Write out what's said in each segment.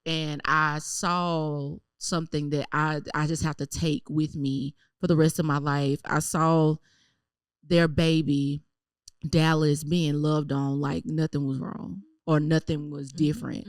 and I saw something that I just have to take with me for the rest of my life. I saw their baby, Dallas, being loved on like nothing was wrong or nothing was different.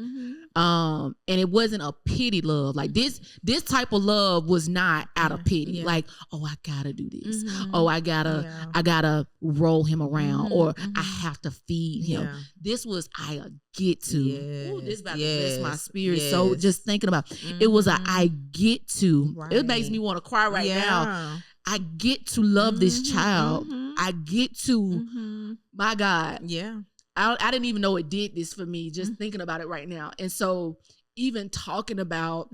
And it wasn't a pity love. Like this type of love was not out of pity. Like, oh, I gotta do this. Oh, I gotta roll him around, or I have to feed him. This was I get to. Ooh, this about to bless my spirit. So just thinking about it was a I get to. Right. It makes me want to cry right now. I get to love this child. I get to, my God. Yeah. I didn't even know it did this for me, just thinking about it right now. And so even talking about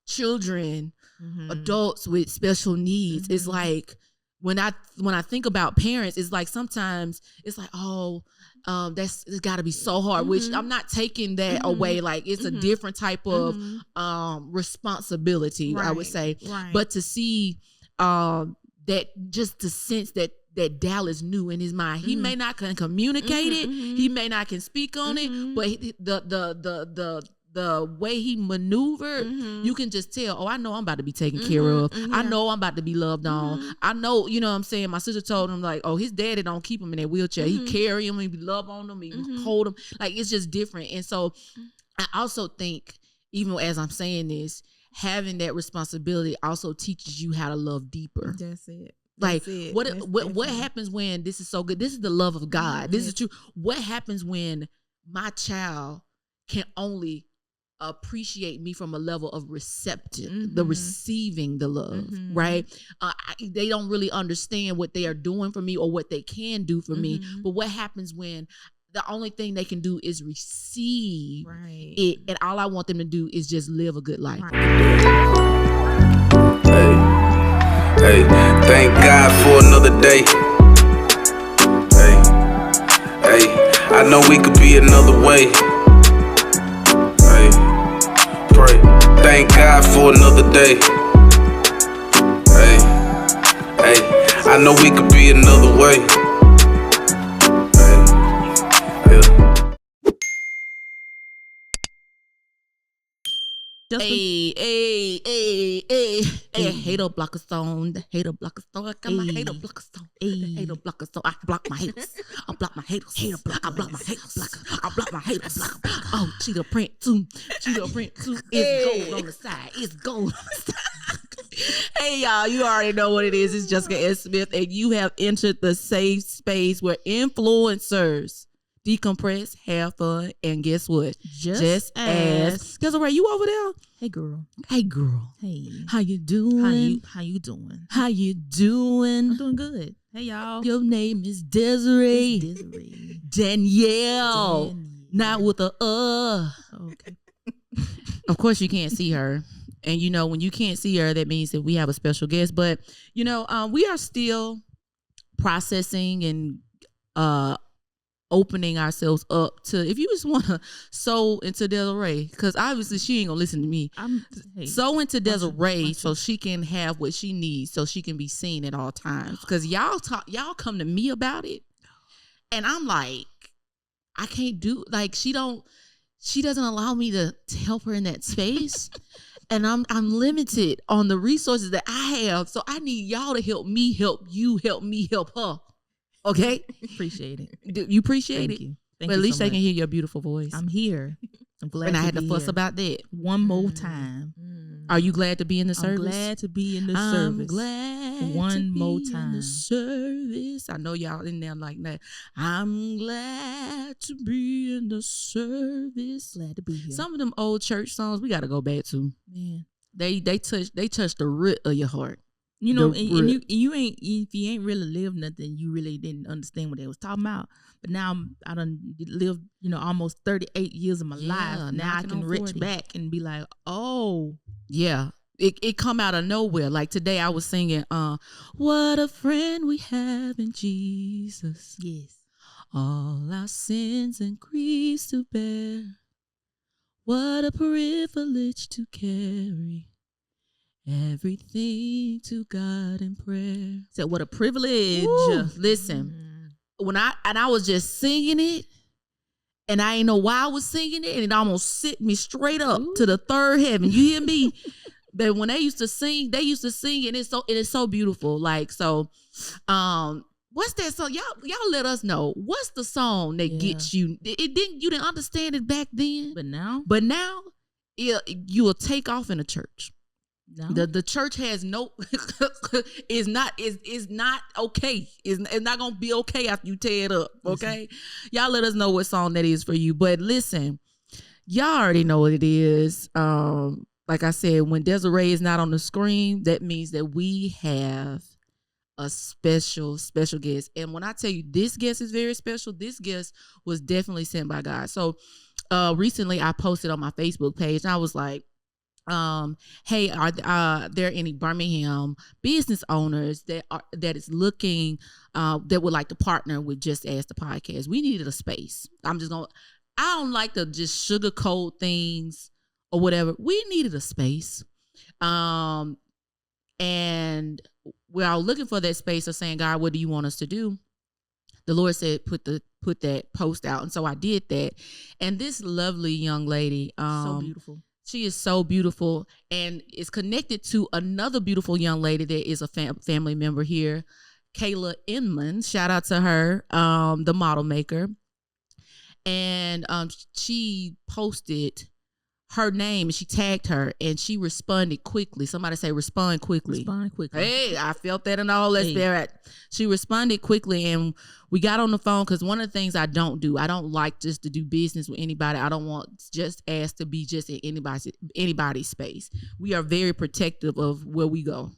children, adults with special needs, it's like when I think about parents, it's like sometimes it's like, oh, it's got to be so hard, which I'm not taking that away. Like it's a different type of responsibility, I would say. Right. But to see that, just the sense that Dallas knew in his mind, he may not can communicate it, he may not can speak on it, but the way he maneuvered, you can just tell, oh, I know I'm about to be taken care of. I know I'm about to be loved on. I know, you know what I'm saying? My sister told him, like, oh, his daddy don't keep him in that wheelchair. He carry him, he love on him, he hold him. Like, it's just different. And so I also think, even as I'm saying this, having that responsibility also teaches you how to love deeper. That's it. Like what happens when this is so good? This is the love of God. This is true. What happens when my child can only appreciate me from a level of receptive, the receiving the love, right? They don't really understand what they are doing for me or what they can do for me. But what happens when the only thing they can do is receive it, and all I want them to do is just live a good life. Hey, thank God for another day. Hey, I know we could be another way. Hey, pray. Thank God for another day. Hey, I know we could be another way. Hey, hater blocker stone, the hater blocker stone. I got my hater blocker stone, the hater blocker stone. I block my haters. I block my haters. Hater block. I block my haters. I block my haters. Oh, cheetah print too. Cheetah print too. It's gold on the side. It's gold on the side. Hey y'all, you already know what it is. It's Jessica S. Smith, and you have entered the safe space where influencers decompress, have fun, and guess what? Just ask. Desiree, you over there? Hey girl. Hey girl. Hey. How you doing? How you doing? How you doing? I'm doing good. Hey y'all. Your name is Desiree. It's Desiree. Danielle. Not with a Okay. Of course you can't see her. And you know, when you can't see her, that means that we have a special guest. But you know, we are still processing and opening ourselves up to, if you just want to sow into Desiree, because obviously she ain't gonna listen to me. Sow into Desiree so she can have what she needs, so she can be seen at all times. Because y'all come to me about it, and I'm like, I can't do, like, she doesn't allow me to help her in that space. And I'm limited on the resources that I have, so I need y'all to help me, help you, help me, help her. Okay? Appreciate it. You appreciate Thank it? you. But at least they can hear your beautiful voice. I'm here. I'm glad and I had to to be fuss here. about that. One more time. Are you glad to be in the service? I'm glad to be in the service. I'm glad one to more be time. in the service. I know y'all in there like that. I'm glad to be in the service. Glad to be here. Some of them old church songs we got to go back to. Man, they touch the root of your heart. You know, and you ain't, if you ain't really lived nothing, you really didn't understand what they was talking about. But now I done lived, almost 38 years of my life. Now I can reach back and be like, oh. Yeah. It come out of nowhere. Like today I was singing, what a friend we have in Jesus. Yes. All our sins and griefs to bear. What a privilege to carry everything to God in prayer. So what a privilege. Listen, when I was just singing it, And I ain't know why I was singing it, and it almost sent me straight up to the third heaven. You hear me? But when they used to sing, and it's so beautiful. Like, so, what's that song? Y'all let us know. What's the song that gets you? You didn't understand it back then. But now you will take off in a church. No. The church has no is not okay. It's not gonna be okay after you tear it up. Okay, y'all let us know what song that is for you. But listen, y'all already know what it is. Like I said, when Desiree is not on the screen, that means that we have a special guest. And when I tell you this guest is very special, this guest was definitely sent by God. So recently I posted on my Facebook page and I was like, hey, are there any Birmingham business owners that is looking that would like to partner with Jess Ask The Podcast? We needed a space. I don't like to just sugarcoat things or whatever. We needed a space. And we're all looking for that space of saying, God, what do you want us to do? The Lord said, put that post out. And so I did that. And this lovely young lady, so beautiful. She is so beautiful and is connected to another beautiful young lady that is a family member here, Kayla Inman. Shout out to her, the model maker. And she posted her name and she tagged her and she responded quickly. Somebody say respond quickly. Respond quickly. Hey, I felt that in all that spirit. She responded quickly and we got on the phone because one of the things I don't like just to do business with anybody. I don't want Just Ask to be just in anybody's space. We are very protective of where we go.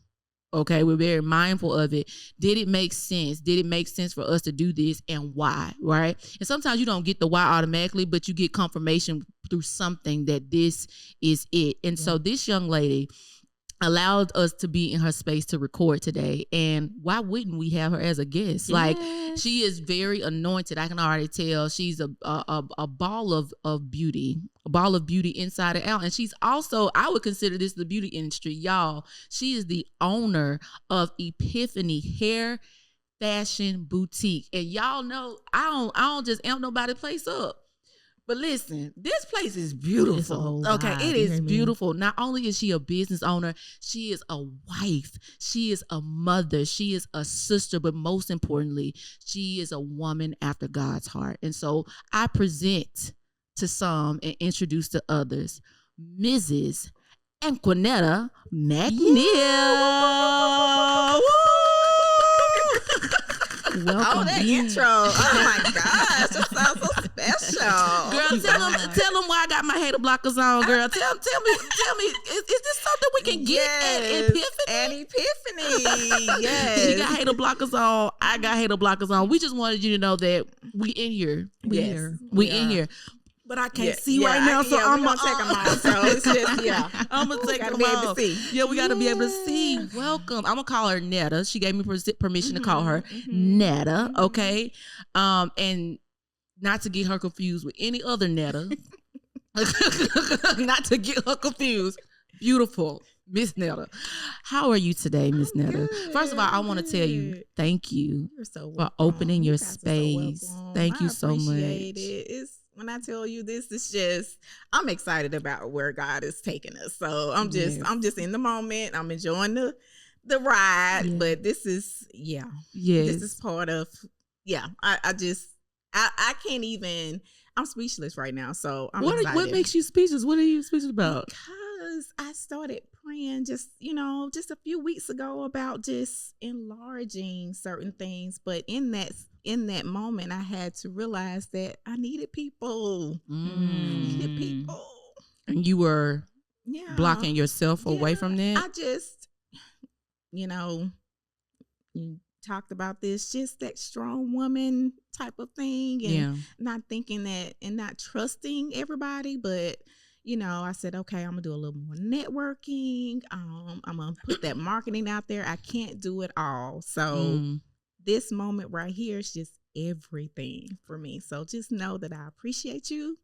Okay, we're very mindful of it. Did it make sense? Did it make sense for us to do this and why, right? And sometimes you don't get the why automatically, but you get confirmation through something that this is it. And so this young lady allowed us to be in her space to record today. And why wouldn't we have her as a guest? Yes. Like, she is very anointed. I can already tell she's a ball of beauty, a ball of beauty inside and out. And she's also, I would consider this the beauty industry, y'all. She is the owner of Epiphany Hair Fashion Boutique. And y'all know, I don't just amp nobody's place up. But listen, this place is beautiful. Okay, it is beautiful. Not only is she a business owner, she is a wife. She is a mother. She is a sister. But most importantly, she is a woman after God's heart. And so I present to some and introduce to others, Mrs. Anquinetta McNeil. Welcome. Oh, that intro. Oh my gosh. That sounds so special. Girl, tell them why I got my hater blockers on, girl. Tell me, is this something we can get at Epiphany? At Epiphany. Yes. She got hater blockers on. I got hater blockers on. We just wanted you to know that we in here. We in here. But I can't see right now, so I'm gonna take them off. So it's just, I'm gonna take them off. Yeah, we gotta be able to see. Welcome. I'm gonna call her Netta. She gave me permission to call her Netta. Okay, and not to get her confused with any other Netta. Not to get her confused. Beautiful Miss Netta. How are you today, Miss Netta? First of all, I want to tell you thank you for opening your space. Thank you so much. When I tell you this, it's just, I'm excited about where God is taking us. So I'm just in the moment. I'm enjoying the ride, but this is, this is part of, I can't even, I'm speechless right now. So I'm excited. What makes you speechless? What are you speechless about? Because I started praying just a few weeks ago about just enlarging certain things. But in that moment, I had to realize that I needed people. And you were blocking yourself away from that? I just, you talked about this, just that strong woman type of thing. And not thinking that and not trusting everybody. But, I said, okay, I'm going to do a little more networking. I'm going to put that marketing out there. I can't do it all. So this moment right here is just everything for me. So just know that I appreciate you,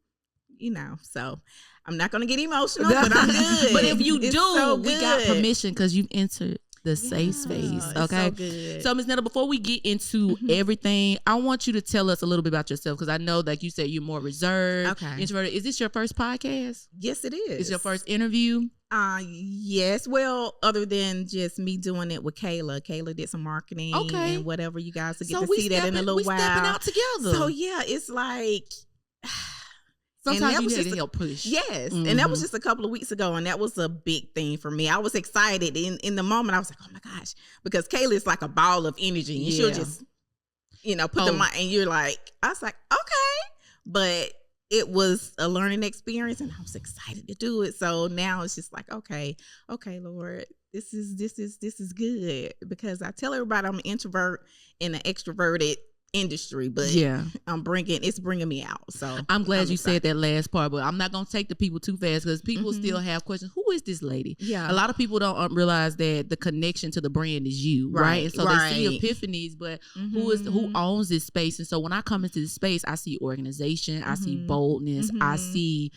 so I'm not going to get emotional, but I'm good. But if you do, we got permission because you've entered The safe space. Okay. So good. So Ms. Netta, before we get into everything, I want you to tell us a little bit about yourself, because I know, like you said, you're more reserved, introverted. Is this your first podcast? Yes, it is. It's your first interview? Yes. Well, other than just me doing it with Kayla. Kayla did some marketing and whatever. You guys will get to see that in a little while. We stepping out together. So yeah, it's like sometimes you need to help push. Yes. And that was just a couple of weeks ago, and that was a big thing for me. I was excited in the moment. I was like, oh my gosh, because Kayla is like a ball of energy, and she'll just, put the mic, and you're like, I was like, okay, but it was a learning experience, and I was excited to do it. So now it's just like, okay, Lord, this is good, because I tell everybody I'm an introvert in an extroverted industry, but it's bringing me out. So I'm glad you said that last part, but I'm not gonna take the people too fast, because people still have questions. Who is this lady? Yeah, a lot of people don't realize that the connection to the brand is you, right? And so they see Epiphanies, but who owns this space? And so when I come into this space, I see organization, I see boldness, I see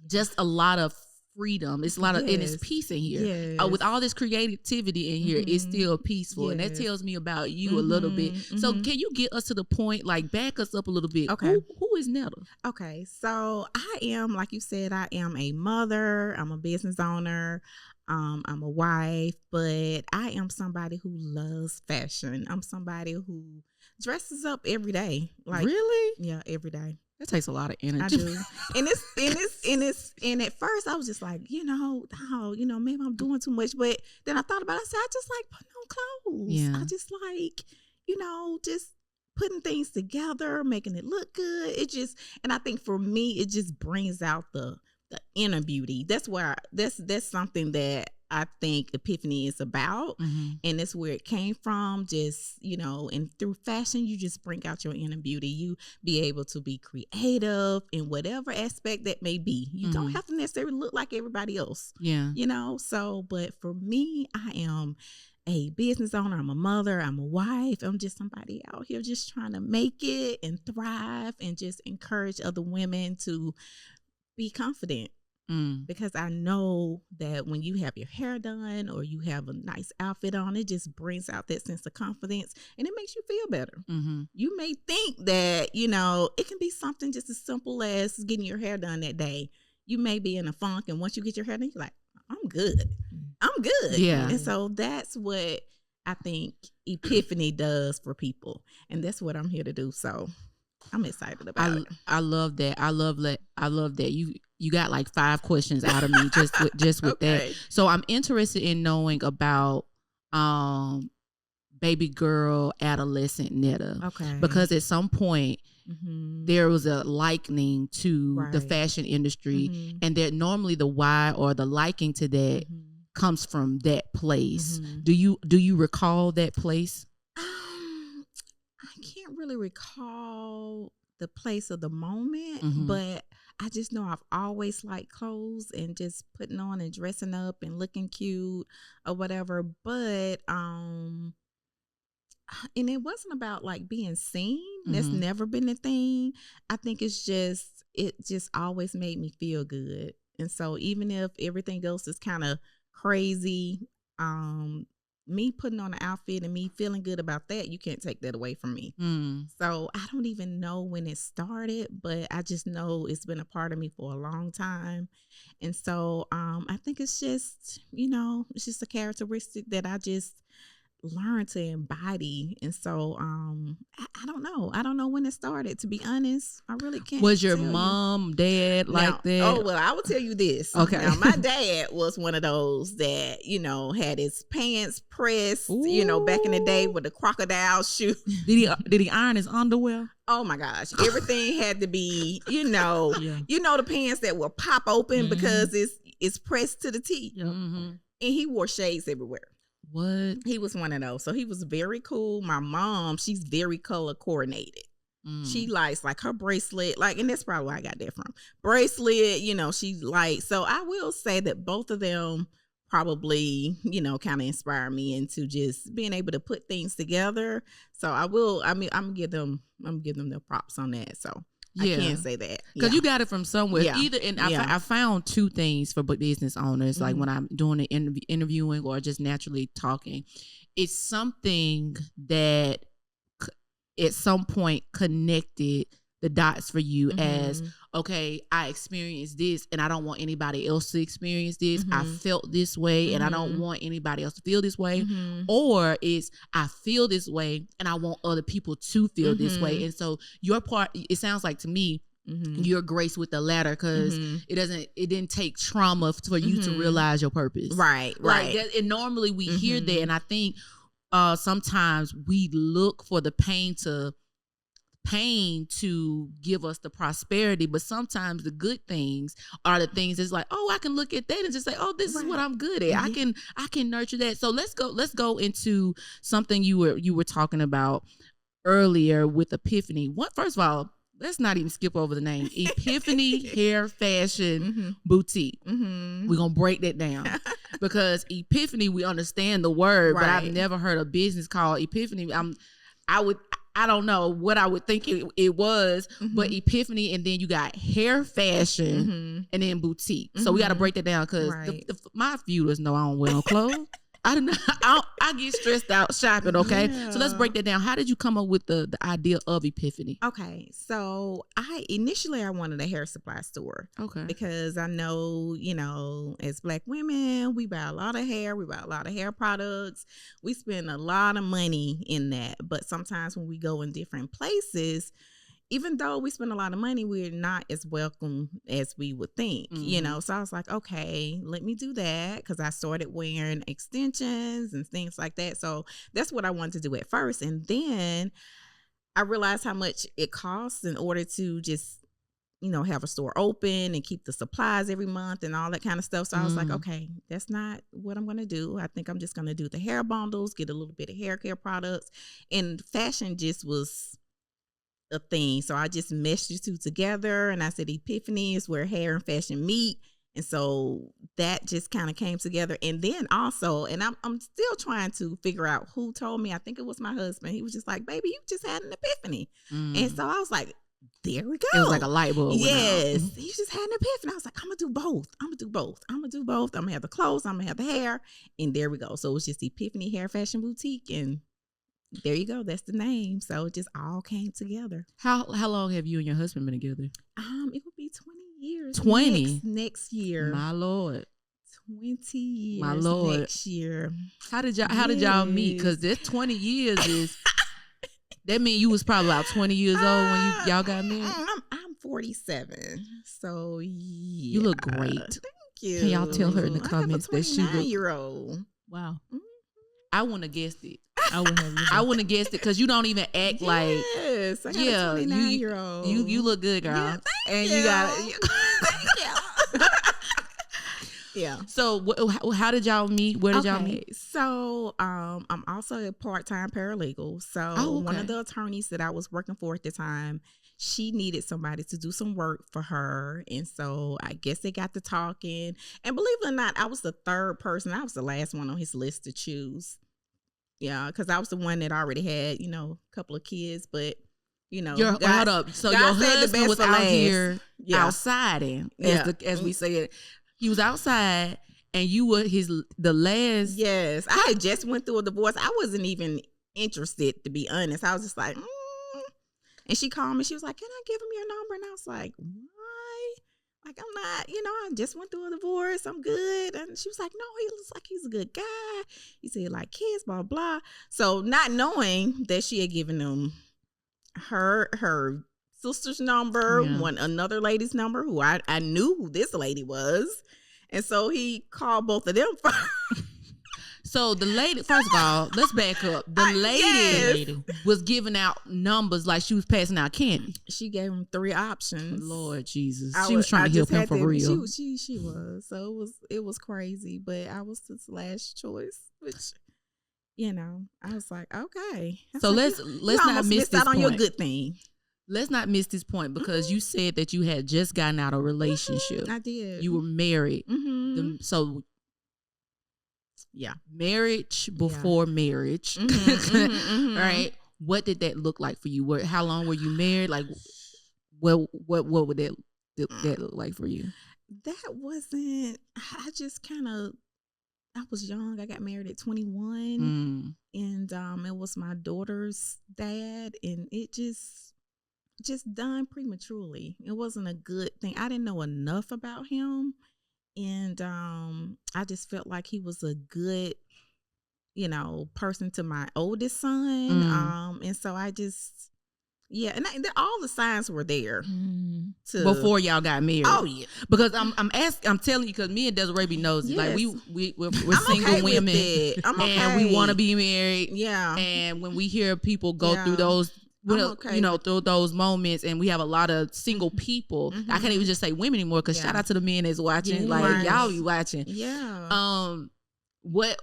just a lot of freedom. It's a lot of, and it's peace in here. With all this creativity in here, it's still peaceful, and that tells me about you a little bit. So can you get us to the point, like back us up a little bit? Okay. Who is Netta? Okay, so I am, like you said, I am a mother, I'm a business owner, I'm a wife, but I am somebody who loves fashion. I'm somebody who dresses up every day. Like, really? Yeah, every day. That takes a lot of energy. I do. And at first I was just like, maybe I'm doing too much. But then I thought about it. I said, I just like putting on clothes. Yeah. I just like, just putting things together, making it look good. And I think for me, it just brings out the inner beauty. That's something that I think Epiphany is about, and that's where it came from. Just, and through fashion, you just bring out your inner beauty. You be able to be creative in whatever aspect that may be. You don't have to necessarily look like everybody else. Yeah. So, but for me, I am a business owner. I'm a mother. I'm a wife. I'm just somebody out here just trying to make it and thrive, and just encourage other women to be confident. Because I know that when you have your hair done or you have a nice outfit on, it just brings out that sense of confidence, and it makes you feel better. You may think that, it can be something just as simple as getting your hair done that day. You may be in a funk, and once you get your hair done, you're like, I'm good. Yeah. And so that's what I think Epiphany does for people. And that's what I'm here to do. So I'm excited about it. I love that. I love that. You got like 5 questions out of me just with that. So I'm interested in knowing about baby girl, adolescent Netta. Okay. Because at some point there was a likening to the fashion industry, and that normally the why or the liking to that comes from that place. Do you recall that place? I can't really recall the place of the moment, but I just know I've always liked clothes and just putting on and dressing up and looking cute or whatever. But and it wasn't about like being seen. That's never been a thing. I think it just always made me feel good. And so even if everything else is kind of crazy, me putting on an outfit and me feeling good about that, you can't take that away from me. So I don't even know when it started, but I just know it's been a part of me for a long time. And so I think it's just, it's just a characteristic that I just learn to embody. And so I don't know. I don't know when it started, to be honest. I really can't. Was your mom, dad like that? Oh, well, I will tell you this. Okay. Now, my dad was one of those that, had his pants pressed, back in the day with the crocodile shoe. Did he iron his underwear? Oh my gosh. Everything had to be, the pants that will pop open because it's pressed to the T. And he wore shades everywhere. What? He was one of those. So he was very cool. My mom, she's very color coordinated. She likes like her bracelet, and that's probably where I got that from. Bracelet, she likes. So I will say that both of them probably, kind of inspire me into just being able to put things together. So I'm gonna give them their props on that. So I can't say that because you got it from somewhere. Yeah. Either, and I found two things for business owners, like when I'm doing the interviewing or just naturally talking, it's something that at some point connected the dots for you as, okay, I experienced this and I don't want anybody else to experience this. I felt this way and I don't want anybody else to feel this way. Or it's, I feel this way and I want other people to feel this way. And so your part, it sounds like to me, you're graced with the latter because it didn't take trauma for you to realize your purpose. Right. And normally we hear that, and I think sometimes we look for the pain to give us the prosperity, but sometimes the good things are the things that's like, oh, I can look at that and just say, oh, this is what I'm good at. I can nurture that. So let's go into something you were talking about earlier with Epiphany. First of all, let's not even skip over the name. Epiphany Hair Fashion Boutique. We're going to break that down because Epiphany, we understand the word, but I've never heard a business called Epiphany. I don't know what I would think it was, but Epiphany, and then you got hair fashion and then boutique. So we got to break that down because my viewers know I don't wear no clothes. I get stressed out shopping, okay? Yeah. So let's break that down. How did you come up with the idea of Epiphany? Okay, so initially I wanted a hair supply store. Okay. Because I know, as Black women, we buy a lot of hair. We buy a lot of hair products. We spend a lot of money in that. But sometimes when we go in different places, even though we spend a lot of money, we're not as welcome as we would think, So I was like, okay, let me do that because I started wearing extensions and things like that. So that's what I wanted to do at first. And then I realized how much it costs in order to just, have a store open and keep the supplies every month and all that kind of stuff. So I was like, okay, that's not what I'm going to do. I think I'm just going to do the hair bundles, get a little bit of hair care products. And fashion just was a thing. So I just meshed the two together and I said Epiphany is where hair and fashion meet. And so that just kind of came together. And then also, and I'm still trying to figure out who told me. I think it was my husband. He was just like, baby, you just had an epiphany. And so I was like, there we go. It was like a light bulb. Yes. He just had an epiphany. I was like, I'm going to do both. I'm going to have the clothes. I'm going to have the hair. And there we go. So it was just Epiphany Hair Fashion Boutique. And there you go. That's the name. So it just all came together. How long have you and your husband been together? It would be 20 years. 20 next year. My Lord. 20 years. My Lord. Next year. How did y'all meet? Because that 20 years is that means you was probably about 20 years old when y'all got married. I'm 47. So yeah. You look great. Thank you. Can y'all tell her in the comments that she look 29-year-old. Wow. I wouldn't have guessed it. I wouldn't have guessed it because you don't even act like. Yes, I got a 29-year-old. You look good, girl. Yeah, thank you. You got it. Thank you. Yeah. So how did y'all meet? Where did y'all meet? So I'm also a part-time paralegal. So one of the attorneys that I was working for at the time, she needed somebody to do some work for her. And so I guess they got to talking. And believe it or not, I was the third person. I was the last one on his list to choose. Yeah, because I was the one that already had, a couple of kids. But, hold up. So your husband was out here outside, as we say it. He was outside, and you were the last. Yes, I had just went through a divorce. I wasn't even interested, to be honest. I was just like, And she called me. She was like, can I give him your number? And I was like, why? Like, I'm not, I just went through a divorce. I'm good. And she was like, no, he looks like he's a good guy. He said, like, kids, blah, blah. So not knowing that she had given him her sister's number, another lady's number, who I knew who this lady was. And so he called both of them first. So the lady, first of all, let's back up. The lady was giving out numbers like she was passing out candy. She gave him 3 options. Lord Jesus. She was trying to help him for real. She was. So it was crazy, but I was his last choice, which, I was like, okay. So let's not miss this point. On your good thing. Let's not miss this point because you said that you had just gotten out of a relationship. I did. You were married. Marriage before marriage. Right? What did that look like for you? How long were you married? Like, what would that look like for you? That wasn't. I just kind of. I was young. I got married at 21, and it was my daughter's dad, and it just done prematurely. It wasn't a good thing. I didn't know enough about him, and I just felt like he was a good, person to my oldest son. And so I just. Yeah, and all the signs were there before y'all got married. Oh yeah, because I'm telling you, because me and Desiree be nosy. Yes. Like we're single okay women, and we want to be married. Yeah, and when we hear people go through those, through those moments, and we have a lot of single people. I can't even just say women anymore, because shout out to the men that's watching. Y'all be watching. Yeah. What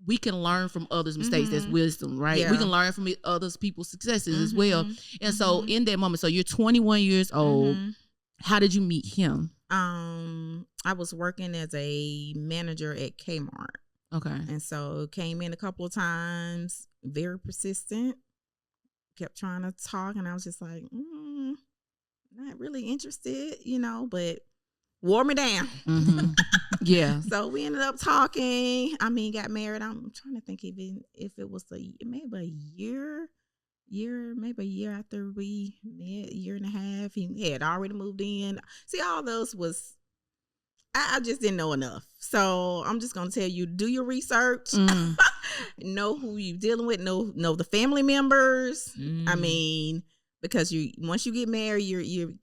we can learn from others' mistakes. That's wisdom, right? Yeah. We can learn from others people's successes as well. And so in that moment, so you're 21 years old. How did you meet him? I was working as a manager at Kmart. Okay. And so came in a couple of times, very persistent, kept trying to talk, and I was just like, not really interested, but wore me down. Yeah. So we ended up talking. I mean, got married. I'm trying to think even if it was maybe a year after we met, a year and a half. He had already moved in. See, all those was, I just didn't know enough. So I'm just going to tell you, do your research. Know who you're dealing with. Know the family members. I mean, because once you get married,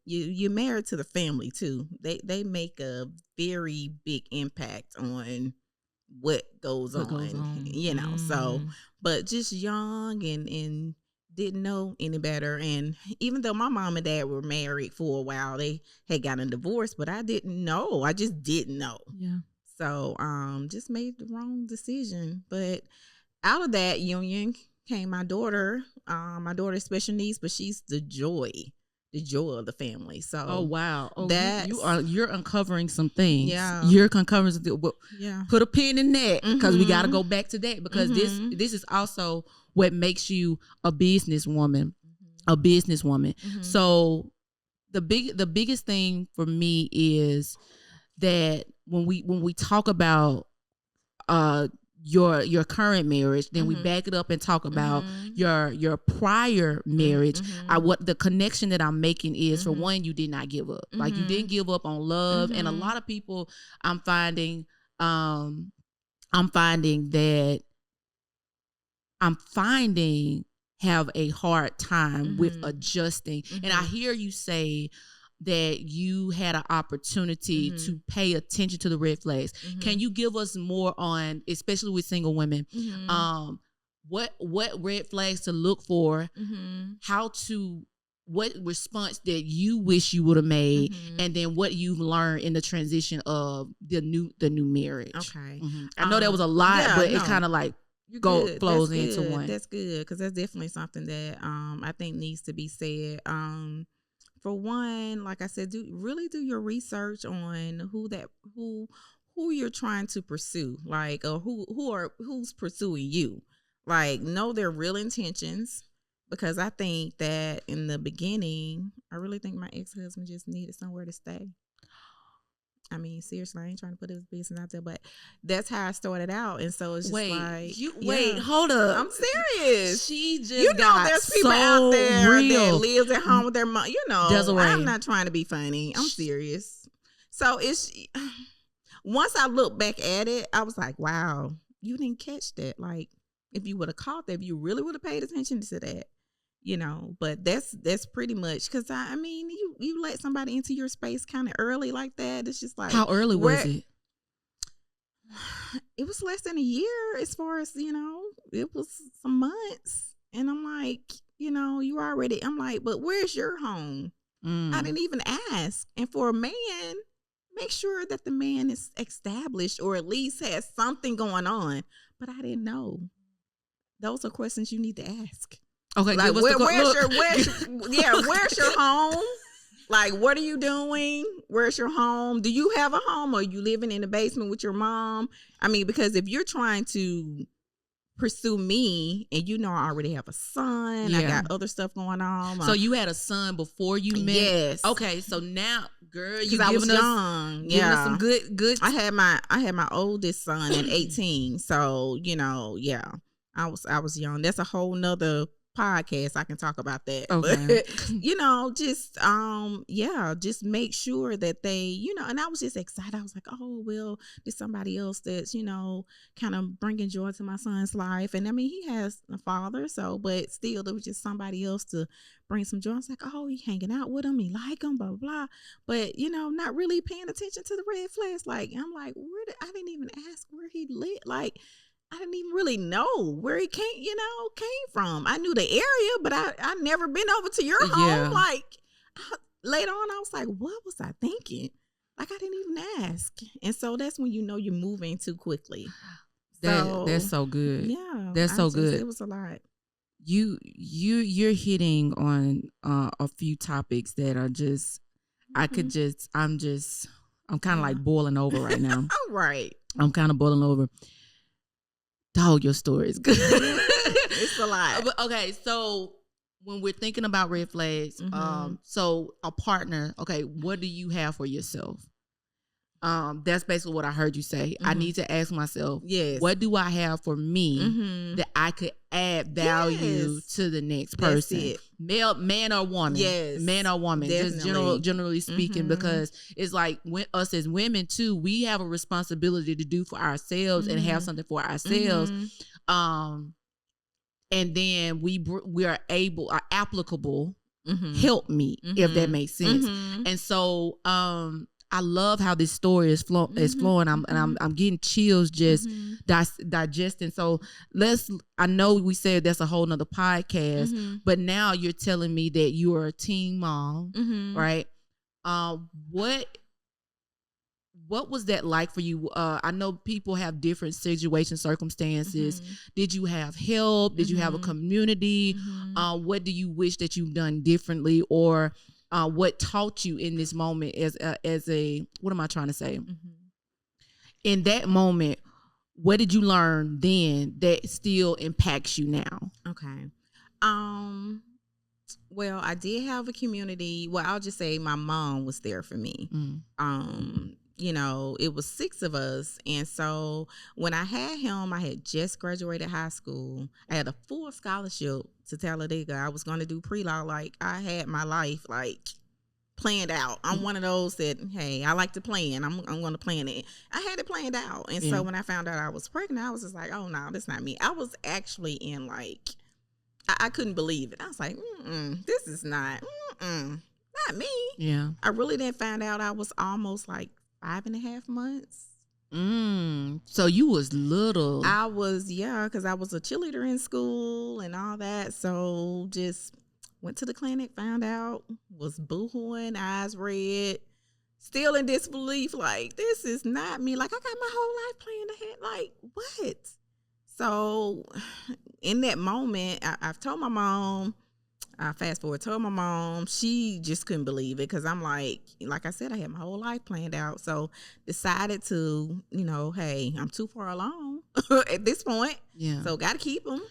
you're married to the family too. They make a very big impact on what goes on. So, but just young and didn't know any better. And even though my mom and dad were married for a while, they had gotten a divorce, but I didn't know. I just didn't know. Yeah. So, just made the wrong decision. But out of that union came my daughter. My daughter's special needs, but she's the joy of the family. So, oh wow, you're uncovering some things. Yeah, you're uncovering some. Yeah, put a pin in that, because we got to go back to that, because this is also what makes you a businesswoman, So the biggest thing for me is that when we talk about your current marriage, then we back it up and talk about your prior marriage. What the connection that I'm making is, for one, you did not give up. Like, you didn't give up on love. And a lot of people I'm finding have a hard time with adjusting. And I hear you say that you had an opportunity to pay attention to the red flags. Can you give us more on, especially with single women, what red flags to look for, what response that you wish you would have made, and then what you've learned in the transition of the new marriage? Okay. I know that was a lot, but it's kind of like flows into one. That's good, because that's definitely something that I think needs to be said. For one, like I said, do your research on who you're trying to pursue, like, or who's pursuing you. Like, know their real intentions, because I think that in the beginning, I really think my ex-husband just needed somewhere to stay. I mean, seriously, I ain't trying to put his business out there, but that's how I started out. And so it's just wait, hold up. I'm serious. She just there's people out there real. that lives at home with their mom. Desiree. I'm not trying to be funny. I'm serious. So once I look back at it, I was like, wow, you didn't catch that. Like, if you would have caught that, if you really would have paid attention to that, but that's pretty much, because I mean, you let somebody into your space kind of early like that. It's just like, how early was it? It was less than a year, as far as, it was some months. And I'm like, I'm like, but where's your home? I didn't even ask. And for a man, make sure that the man is established, or at least has something going on. But I didn't know. Those are questions you need to ask. Okay, like, where's your home? Like, what are you doing? Where's your home? Do you have a home, or are you living in the basement with your mom? I mean, because if you're trying to pursue me, and I already have a son. I got other stuff going on. So you had a son before you met? Yes. Okay, so now, girl, you I was giving young. Giving us some good. I had my oldest son at 18. So I was young. That's a whole nother podcast. I can talk about that. Okay. But, just make sure that they, and I was just excited. I was like, oh, well, there's somebody else that's, kind of bringing joy to my son's life. And I mean, he has a father, but still there was just somebody else to bring some joy. I was like, oh, he hanging out with him. He like him, blah, blah, blah. But, not really paying attention to the red flags. Like, I'm like, I didn't even ask where he lived. Like, I didn't even really know where he came from. I knew the area, but I never been over to your home. Yeah. Like, later on, I was like, what was I thinking? Like, I didn't even ask. And so that's when you're moving too quickly. That's so good. Yeah. That's so good. It was a lot. You're hitting on a few topics that are just, I'm kind of like boiling over right now. All right. I'm kind of boiling over. Dog, your story is good. It's a lot. But, okay, so when we're thinking about red flags, so a partner, okay, what do you have for yourself? That's basically what I heard you say. I need to ask myself, what do I have for me that I could add value to the next person? Man or woman? Yes, man or woman? Definitely. Just generally speaking, because it's like us as women too, we have a responsibility to do for ourselves and have something for ourselves. And then we are applicable. Help me, if that makes sense. And so I love how this story is flowing. I'm getting chills just digesting. So I know we said that's a whole nother podcast, but now you're telling me that you are a teen mom, right? What was that like for you? I know people have different circumstances. Did you have help? Did you have a community? What do you wish that you've done differently, or what taught you in this moment as a what am I trying to say? In that moment, what did you learn then that still impacts you now? Okay. Well, I did have a community. Well, I'll just say my mom was there for me. It was 6 of us. And so when I had him, I had just graduated high school. I had a full scholarship to Talladega. I was going to do pre-law. Like, I had my life, like, planned out. I'm one of those that, hey, I like to plan. I'm going to plan it. I had it planned out. And so when I found out I was pregnant, I was just like, oh, no, that's not me. I was actually in, like, I couldn't believe it. I was like, this is not me. Yeah. I really didn't find out I was almost, like, 5.5 months. So you was little. I was, because I was a cheerleader in school and all that. So just went to the clinic, found out, was boohooing, eyes red, still in disbelief. Like, this is not me. Like, I got my whole life planned ahead. Like, what? So in that moment, I've told my mom. Told my mom, she just couldn't believe it, because I'm like I said, I had my whole life planned out. So decided to, hey, I'm too far along at this point. Yeah. So got to keep them,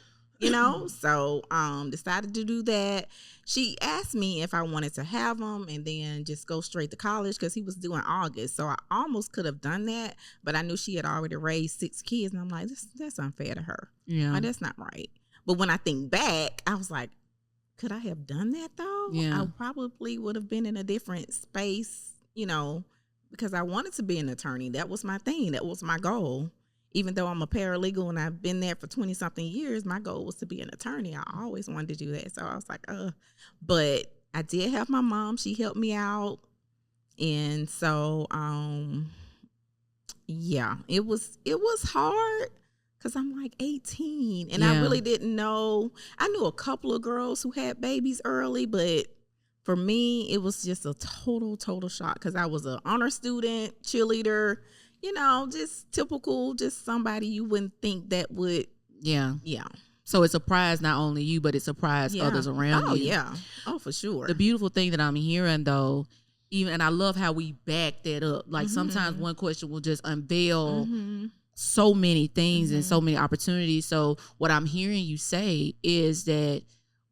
So decided to do that. She asked me if I wanted to have him and then just go straight to college, because he was due in August. So I almost could have done that, but I knew she had already raised 6 kids. And I'm like, that's unfair to her. Yeah. Like, that's not right. But when I think back, I was like, could I have done that though? Yeah. I probably would have been in a different space, because I wanted to be an attorney. That was my thing. That was my goal. Even though I'm a paralegal and I've been there for 20 something years, my goal was to be an attorney. I always wanted to do that. So I was like, but I did have my mom. She helped me out. And so, it was hard. Because I'm like 18 and I really didn't know. I knew a couple of girls who had babies early, but for me, it was just a total shock, because I was an honor student, cheerleader, just typical, just somebody you wouldn't think that would. Yeah. Yeah. So it surprised not only you, but it surprised others around you. Oh, yeah. Oh, for sure. The beautiful thing that I'm hearing, though, and I love how we back that up. Like, sometimes one question will just unveil so many things and so many opportunities. So what I'm hearing you say is that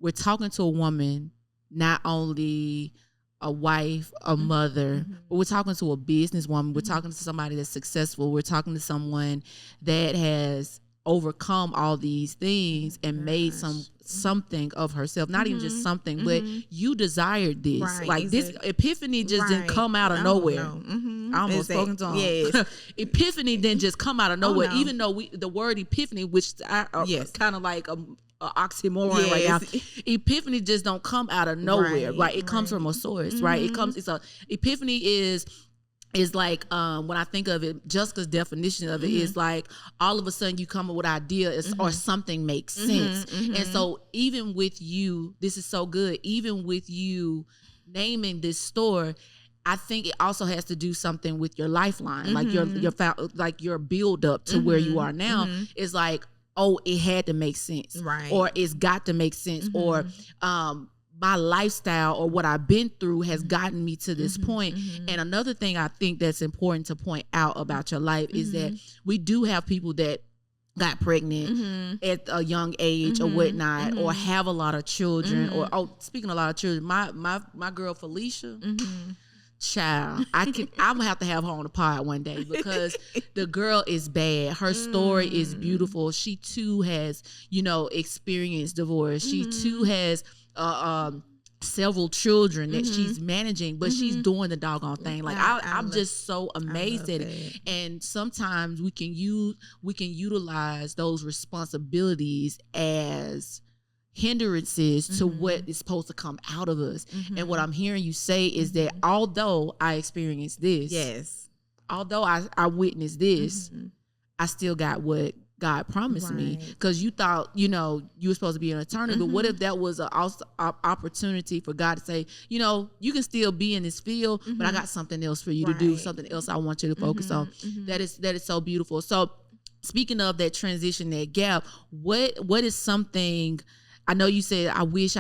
we're talking to a woman, not only a wife, a mother, but we're talking to a businesswoman. We're talking to somebody that's successful. We're talking to someone that has overcome all these things and made something of herself. Not even just something, but you desired this. Right. Like this epiphany just didn't come out of nowhere. I almost spoken to him. Yes. Epiphany didn't just come out of nowhere. Even though the word epiphany, which I kind of like a oxymoron right now. Epiphany just don't come out of nowhere, right? It comes from a source, right? Epiphany is like when I think of it, Jessica's definition of it is like all of a sudden you come up with an idea or something makes sense. And so even with you, this is so good, even with you naming this store, I think it also has to do something with your lifeline, like your build up to where you are now is like, oh, it had to make sense, right? Or it's got to make sense, or my lifestyle or what I've been through has gotten me to this point. And another thing I think that's important to point out about your life is that we do have people that got pregnant at a young age or whatnot, or have a lot of children, or speaking of a lot of children, my girl Felicia. Child, I'm gonna have to have her on the pod one day because the girl is bad. Her story is beautiful. She too has, experienced divorce. She too has several children that she's managing, but she's doing the doggone thing. Like I'm just so amazed at it. And sometimes we can utilize those responsibilities as hindrances to what is supposed to come out of us. And what I'm hearing you say is that although I experienced this, although I witnessed this, I still got what God promised me. Because you thought, you were supposed to be an attorney, but what if that was an opportunity for God to say, you can still be in this field, but I got something else for you to do, something else I want you to focus on. That is so beautiful. So speaking of that transition, that gap, what is something, I know you said, I wish.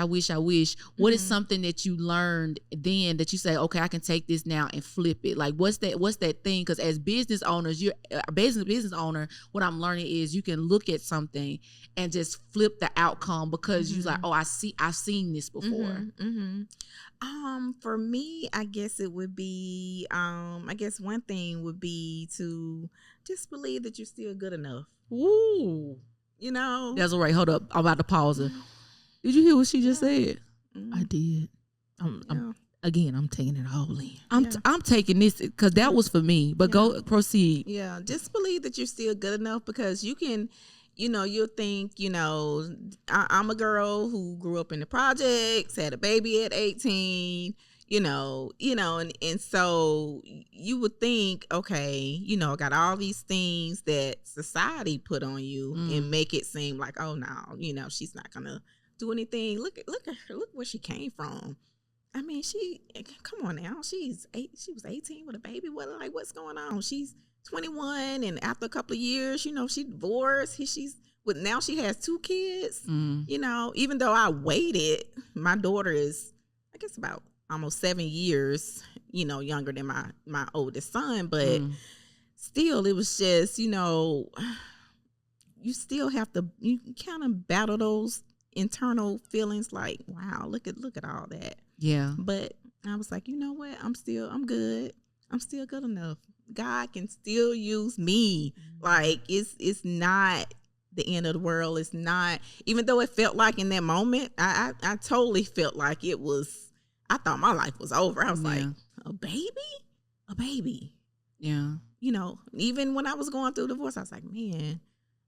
What is something that you learned then that you say, okay, I can take this now and flip it? Like, what's that thing? Because as business owners, you're a business owner. What I'm learning is you can look at something and just flip the outcome because you're like, oh, I've seen this before. For me, I guess it would be, I guess one thing would be to just believe that you're still good enough. Ooh. That's all right. Hold up. I'm about to pause her. Did you hear what she just said? I did. I'm taking it all in. I'm taking this because that was for me. But go proceed. Yeah, just believe that you're still good enough because you can, you'll think, I'm a girl who grew up in the projects, had a baby at 18. And so you would think, okay, I got all these things that society put on you and make it seem like, oh no, she's not gonna do anything. Look at her. Look where she came from. I mean, come on now. She was 18 with a baby. What's going on? She's 21, and after a couple of years, she divorced. Now she has 2 kids. Even though I waited, my daughter is, I guess, about almost 7 years, younger than my oldest son, but still it was just, you still have to, you kind of battle those internal feelings like, wow, look at all that. Yeah. But I was like, you know what? I'm good. I'm still good enough. God can still use me. Like it's not the end of the world. It's not, even though it felt like in that moment, I totally felt like it was, I thought my life was over. I was like, a baby. Yeah. Even when I was going through divorce, I was like, man,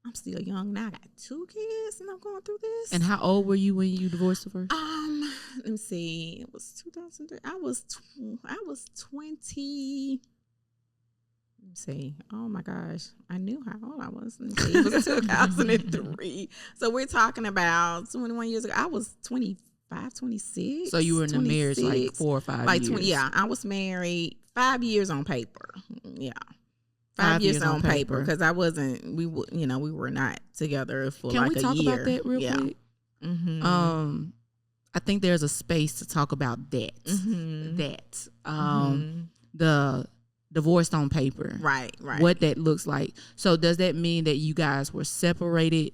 I'm still young now. I got 2 kids and I'm going through this. And how old were you when you divorced her first? Let me see. It was 2003. I was 20. Let me see. Oh my gosh. I knew how old I was. Let me see. It was 2003. So we're talking about 21 years ago. I was 25, 26. So you were in 26, the marriage like 4 or 5 years. Yeah, I was married 5 years on paper. Yeah. 5 years on paper because I wasn't, we were not together for like a year. Can we talk about that real quick? Mm-hmm. I think there's a space to talk about that. Mm-hmm. divorced on paper. Right. What that looks like. So does that mean that you guys were separated?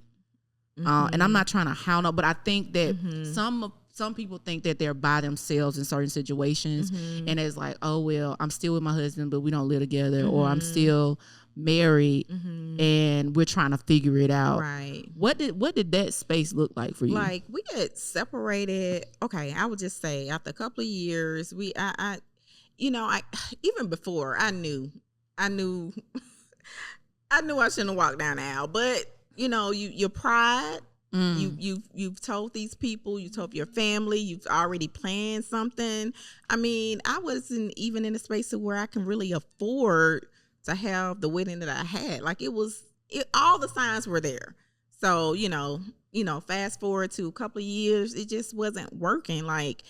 And I'm not trying to hound up, but I think that some people think that they're by themselves in certain situations, and it's like, oh well, I'm still with my husband, but we don't live together, or I'm still married, and we're trying to figure it out. Right. What did that space look like for you? Like, we had separated. Okay, I would just say after a couple of years, I even before I knew I shouldn't have walked down the aisle, but your pride. You've told these people, you told your family, you've already planned something. I mean, I wasn't even in a space of where I can really afford to have the wedding that I had. Like, all the signs were there. So, fast forward to a couple of years, it just wasn't working. Like,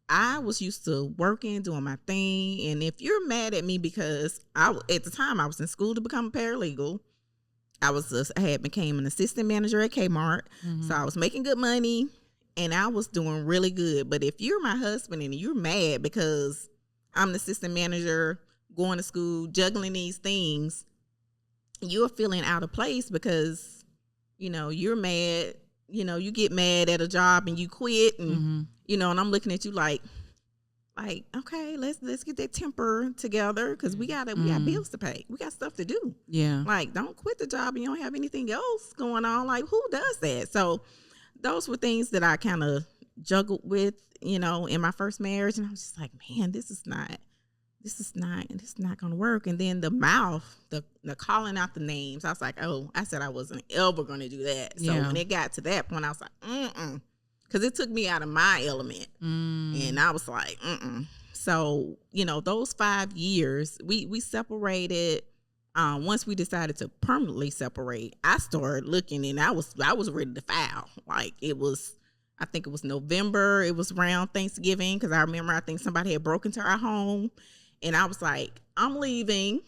I was used to working, doing my thing. And if you're mad at me because at the time I was in school to become a paralegal, I had became an assistant manager at Kmart. So I was making good money and I was doing really good. But if you're my husband and you're mad because I'm the assistant manager, going to school, juggling these things, you're feeling out of place because, you're mad. You get mad at a job and you quit and, and I'm looking at you like, okay, let's get that temper together because we got bills to pay. We got stuff to do. Yeah. Like, don't quit the job and you don't have anything else going on. Like, who does that? So those were things that I kind of juggled with, in my first marriage. And I was just like, man, this is not going to work. And then the mouth, the calling out the names, I was like, oh, I said I wasn't ever going to do that. So when it got to that point, I was like, because it took me out of my element. And I was like, So, those 5 years, we separated. Once we decided to permanently separate, I started looking and I was ready to file. Like, I think it was November. It was around Thanksgiving because I remember I think somebody had broken into our home. And I was like, I'm leaving.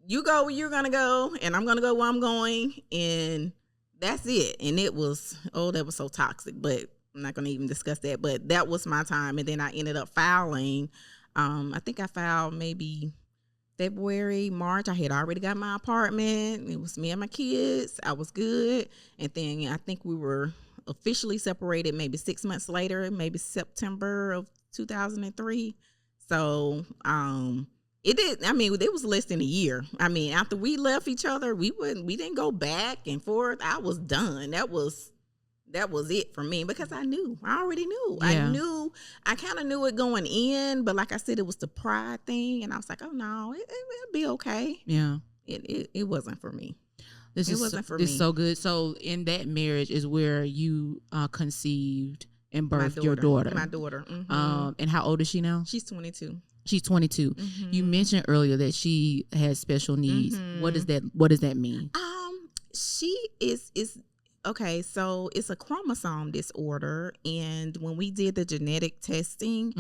You go where you're going to go and I'm going to go where I'm going. And that's it. And it was, that was so toxic, but I'm not going to even discuss that. But that was my time. And then I ended up filing. I think I filed maybe February, March. I had already got my apartment. It was me and my kids. I was good. And then I think we were officially separated maybe 6 months later, maybe September of 2003. So, it was less than a year. I mean, after we left each other, we didn't go back and forth. I was done. That was it for me because I already knew. Yeah. I kind of knew it going in, but like I said, it was the pride thing. And I was like, oh no, it'll be okay. Yeah. It wasn't for me. This is so good. So in that marriage is where you conceived and birthed your daughter. My daughter. And how old is she now? She's 22. She's 22. You mentioned earlier that she has special needs. What does that mean? She is okay. So it's a chromosome disorder, and when we did the genetic testing,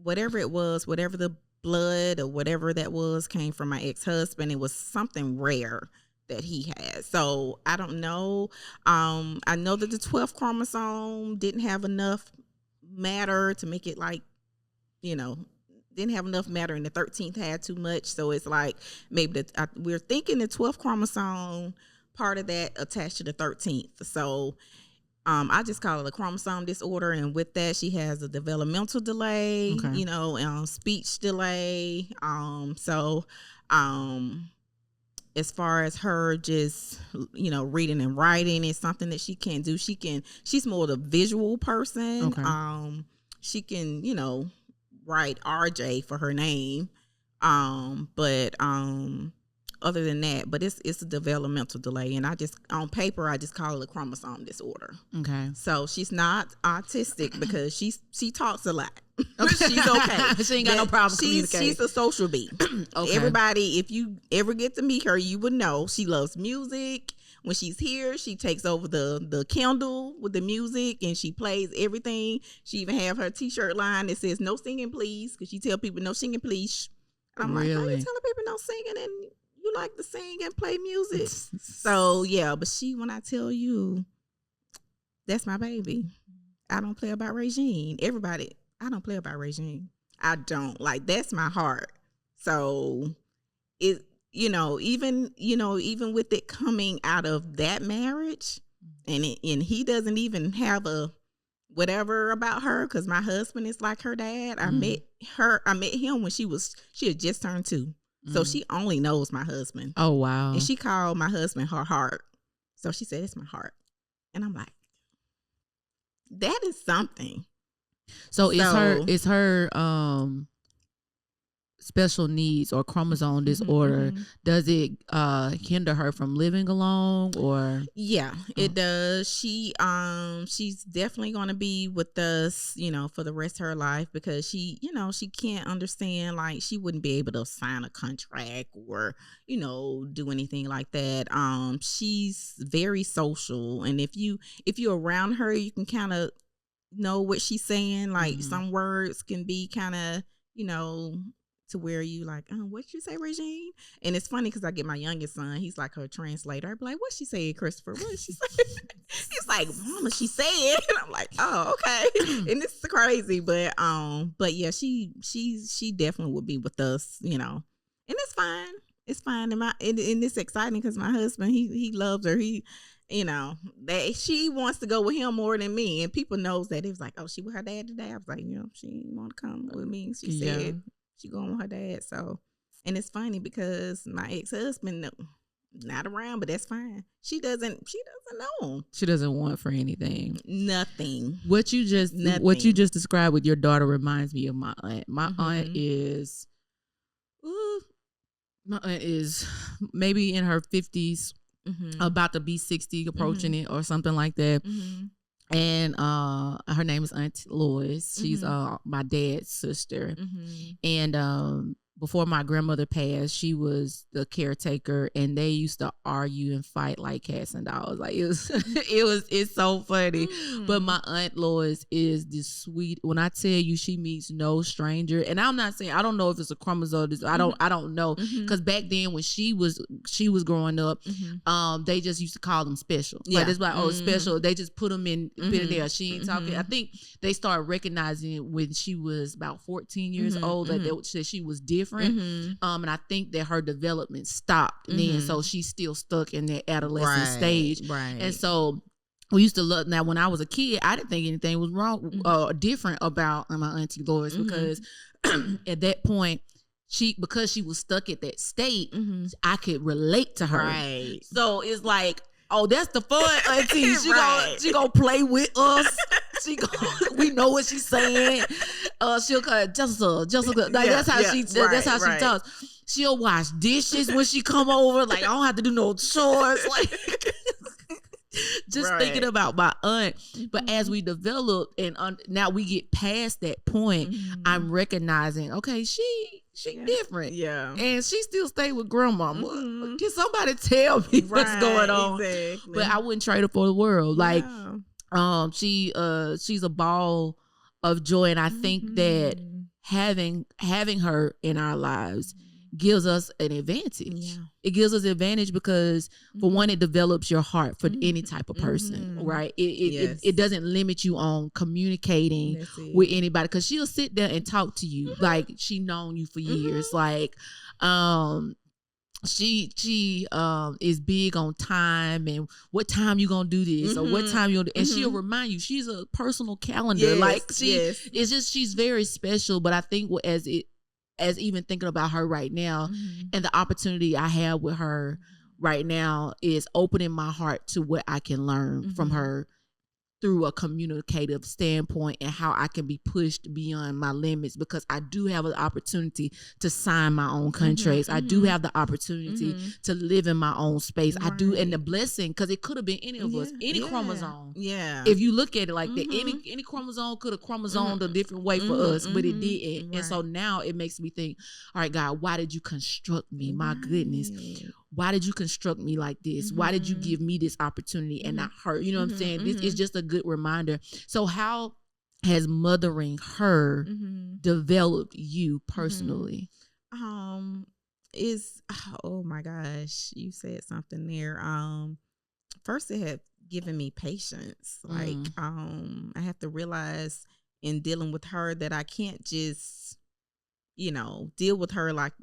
whatever the blood or whatever that was came from my ex-husband. It was something rare that he had. So I don't know. I know that the 12th chromosome didn't have enough matter to make it like, didn't have enough matter, and the 13th had too much. So it's like maybe we're thinking the 12th chromosome, part of that attached to the 13th. So I just call it a chromosome disorder, and with that, she has a developmental delay, speech delay. As far as her just, reading and writing is something that she can't do. She's more of a visual person. Okay. She can, write RJ for her name. But other than that, but it's a developmental delay. And on paper, I just call it a chromosome disorder. Okay. So she's not autistic because she talks a lot. She's okay. She ain't got no problem communicating. She's a social bee. Okay. Everybody, if you ever get to meet her, you would know she loves music. When she's here, she takes over the candle with the music and she plays everything. She even have her t-shirt line that says "No singing, please," because she tell people "No singing, please." And I'm like, how you telling people no singing and you like to sing and play music? So yeah, but when I tell you, that's my baby. I don't play about Regine. Everybody, I don't play about Regine. I don't. Like, that's my heart. So it, even with it coming out of that marriage, and he doesn't even have a whatever about her, because my husband is like her dad. I met him when she had just turned 2. So she only knows my husband. Oh, wow. And she called my husband her heart. So she said, it's my heart. And I'm like, that is something. So it's her special needs or chromosome disorder, does it hinder her from living alone, or? Yeah, it does. She's definitely going to be with us, for the rest of her life, because she can't understand, like, she wouldn't be able to sign a contract or, do anything like that. She's very social, and if you're around her, you can kind of know what she's saying. Like, some words can be kind of, to where you like, what you say, Regine? And it's funny because I get my youngest son, he's like her translator. I be like, what she say, Christopher? What she say? He's like, Mama, she said. And I'm like, oh, okay. And this is crazy, but yeah, she definitely would be with us, and it's fine. It's fine, and it's exciting because my husband, he loves her. He, that she wants to go with him more than me, and people knows that. It was like, oh, she with her dad today. I was like, she didn't want to come with me. She said she going with her dad. So, and it's funny because my ex-husband, not around, but that's fine. She doesn't know. She doesn't want for anything. Nothing. What you just described with your daughter reminds me of my aunt. My aunt is maybe in her 50s, about to be 60, approaching it or something like that. And her name is Aunt Lois. She's my dad's sister. And before my grandmother passed, she was the caretaker, and they used to argue and fight like cats and dogs. Like, it's so funny. But my Aunt Lois is this sweet. When I tell you, she meets no stranger. And I'm not saying, I don't know if it's a chromosome. I don't know, because back then when she was growing up, they just used to call them special. Like, it's like, oh, special. They just put them in there. She ain't talking. I think they started recognizing it when she was about 14 years old that she was different. And I think that her development stopped then, so she's still stuck in that adolescent stage. And so we used to look. Now, when I was a kid, I didn't think anything was wrong or different about my Auntie Lois, because at that point, because she was stuck at that state, I could relate to her. So it's like, oh, that's the fun auntie. She gonna play with us. We know what she's saying. She'll call Jessica. Like, that's how she talks. She'll wash dishes when she come over. Like, I don't have to do no chores. Like, just thinking about my aunt. But as we develop and now we get past that point, I'm recognizing, okay, she different. Yeah. And she still stay with grandmama. Can somebody tell me what's going on? Exactly. But I wouldn't trade her for the world. Like, she's a ball of joy, and I think that having her in our lives gives us an advantage. It gives us advantage because, for one, it develops your heart for any type of person, right? It doesn't limit you on communicating with anybody, because she'll sit there and talk to you like she known you for years. Like, she is big on time and what time you gonna do this or what time you gonna do, and she'll remind you. She's a personal calendar. It's just, she's very special. But I think as even thinking about her right now, and the opportunity I have with her right now is opening my heart to what I can learn from her through a communicative standpoint, and how I can be pushed beyond my limits, because I do have an opportunity to sign my own contracts. I do have the opportunity to live in my own space. I do, and the blessing, because it could have been any of us, any chromosome. If you look at it like that, any chromosome could have chromosomed a different way for us, but it didn't. And so now it makes me think, all right, God, why did you construct me? My goodness. Why did you construct me like this? Why did you give me this opportunity and not her? You know what I'm saying? This is just a good reminder. So how has mothering her developed you personally? Oh my gosh, you said something there. First, it had given me patience. Like, I have to realize in dealing with her that I can't just deal with her like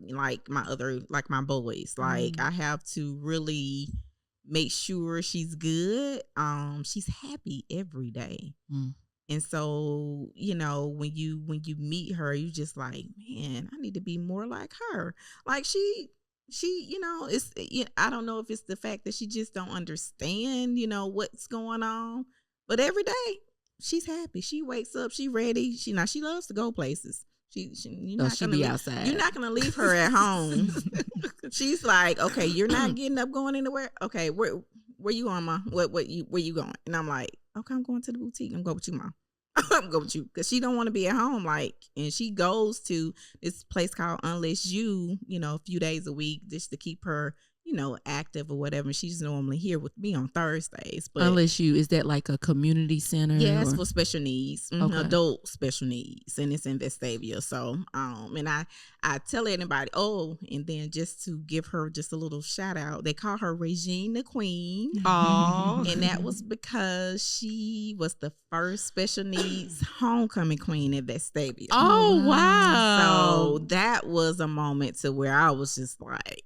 my boys. Like I have to really make sure she's good. She's happy every day. And so, when you meet her, you just like, man, I need to be more like her. Like she, it's, I don't know if it's the fact that she just don't understand, what's going on, but every day she's happy. She wakes up, she ready. She loves to go places. She be outside. You're not gonna leave her at home. She's like, okay, you're not getting up, going anywhere. Okay, where you going, Ma? Where you going? And I'm like, okay, I'm going to the boutique. I'm going with you, Ma. I'm going with you, because she don't want to be at home. And she goes to this place called Unless You, a few days a week, just to keep her, active or whatever. She's normally here with me on Thursdays. But Unless You, is that like a community center? Yeah, it's for special needs, adult special needs, and it's in Vestavia. So, and I tell anybody, and then just to give her just a little shout out, they call her Regine the Queen. Oh, and that was because she was the first special needs homecoming queen at Vestavia. Oh, wow. So that was a moment to where I was just like,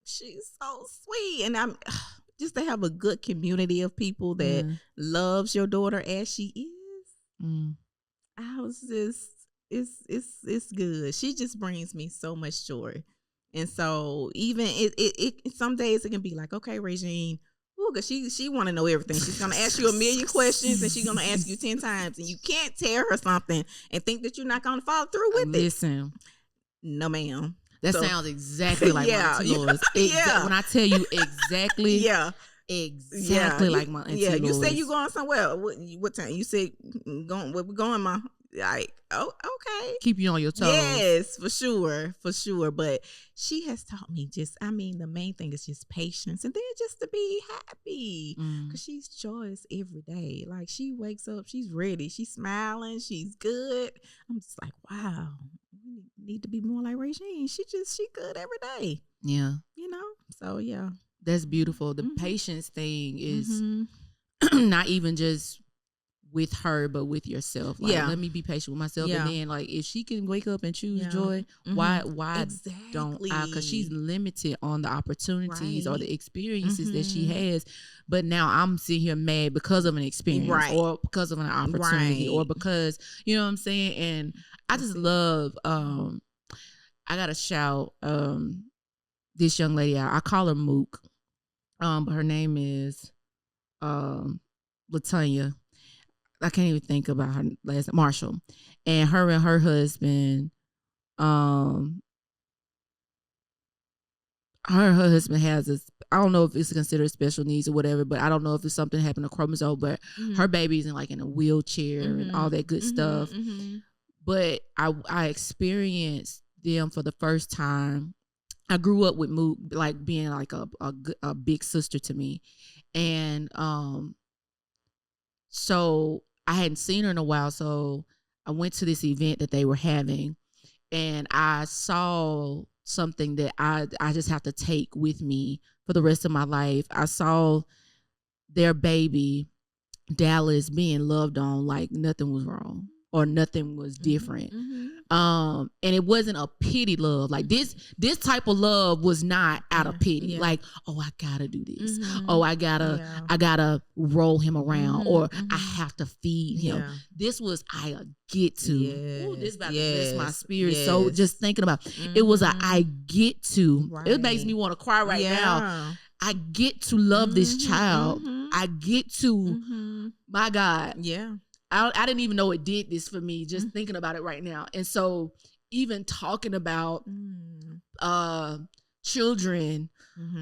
she's so sweet. And I'm just to have a good community of people that loves your daughter as she is. I was just, it's good. She just brings me so much joy. And so even it some days it can be like, okay, Regine, because she want to know everything. She's gonna ask you a million questions, and she's gonna ask you 10 times, and you can't tell her something and think that you're not gonna follow through with it. Listen, no, ma'am. That sounds exactly like my Auntie Laura's. When I tell you exactly, exactly like my Auntie Laura's. You say you going somewhere. What time? You say going? Where we going, Ma? Like, oh, okay. Keep you on your toes. Yes, for sure. But she has taught me the main thing is just patience, and then just to be happy, because she's joyous every day. Like, she wakes up, she's ready, she's smiling, she's good. I'm just like, wow, we need to be more like Regine. She good every day. Yeah. So yeah. That's beautiful. The patience thing is not even just with her, but with yourself. Like, let me be patient with myself. And then, like, if she can wake up and choose joy, why don't I? Because she's limited on the opportunities or the experiences that she has. But now I'm sitting here mad because of an experience or because of an opportunity or because, you know what I'm saying? And I just love, I got to shout this young lady out. I call her Mook, but her name is Latanya. I can't even think about her last name, Marshall. And her husband, her husband has this, I don't know if it's considered special needs or whatever, but I don't know if it's something happened to chromosome, but her baby's in a wheelchair and all that good stuff. But I experienced them for the first time. I grew up with Mook, like being like a big sister to me. And so I hadn't seen her in a while, so I went to this event that they were having, and I saw something that I just have to take with me for the rest of my life. I saw their baby, Dallas, being loved on like nothing was wrong or nothing was different. And it wasn't a pity love. Like this type of love was not out of pity. Like, oh, I gotta do this. Oh, I gotta roll him around, or I have to feed him. This was I get to. Ooh, this about to bless my spirit. So just thinking about it was I get to. It makes me want to cry right now. I get to love this child. I get to, my God. Yeah. I didn't even know it did this for me, just thinking about it right now. And so even talking about children,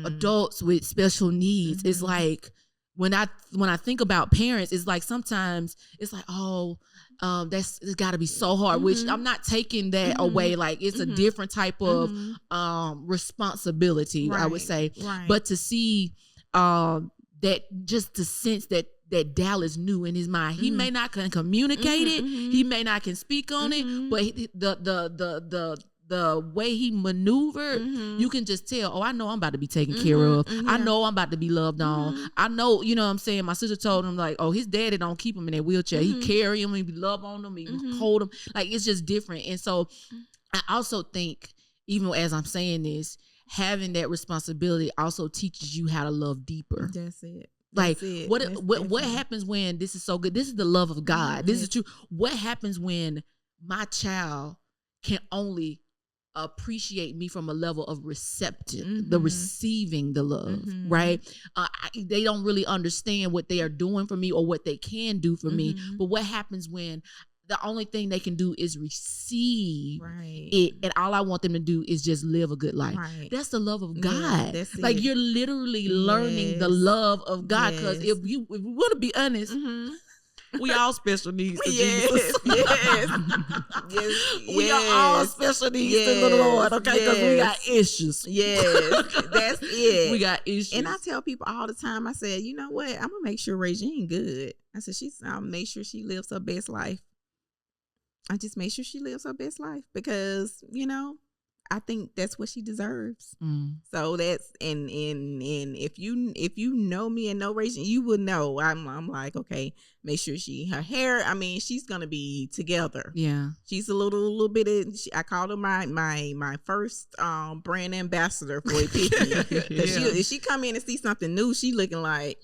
adults with special needs, it's like when I think about parents, it's like sometimes it's like, it's got to be so hard, which I'm not taking that away. Like it's a different type of responsibility, I would say. But to see that, just the sense that Dallas knew in his mind. He may not can communicate it. He may not can speak on it, but the way he maneuvered, you can just tell, oh, I know I'm about to be taken care of. I know I'm about to be loved on. I know, you know what I'm saying? My sister told him, like, oh, his daddy don't keep him in that wheelchair. He carry him, he love on him, he hold him. Like, it's just different. And so I also think, even as I'm saying this, having that responsibility also teaches you how to love deeper. That's it. Like what happens when this is so good? This is the love of God. This is true. What happens when my child can only appreciate me from a level of receptive, the receiving the love, right? They don't really understand what they are doing for me or what they can do for me. But what happens when the only thing they can do is receive it, and all I want them to do is just live a good life. That's the love of God. Like you're literally learning the love of God. Because if we want to be honest, we all special needs to Jesus. We are all special needs to the Lord, okay? Because we got issues. That's it. We got issues. And I tell people all the time, I said, you know what? I'm going to make sure Regine good. I said, I'll make sure she lives her best life. I just make sure she lives her best life because, you know, I think that's what she deserves. So that's and if you know me and know Regine, you would know I'm like, okay, make sure her hair. I mean, she's gonna be together. Yeah, she's a little bit of. I called her my first brand ambassador for Epiphany. If she come in and see something new, she looking like.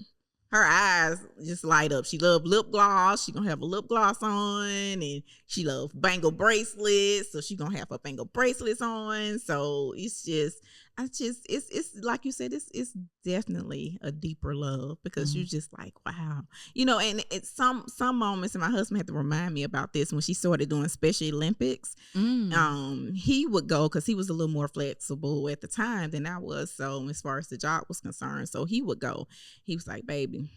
Her eyes just light up. She love lip gloss. She gonna have a lip gloss on, and she love bangle bracelets. So she gonna have her bangle bracelets on. So it's like you said, it's definitely a deeper love because you're just like, wow, you know. And it's some moments, and my husband had to remind me about this when she started doing Special Olympics. He would go because he was a little more flexible at the time than I was. So as far as the job was concerned, so he would go. He was like, baby,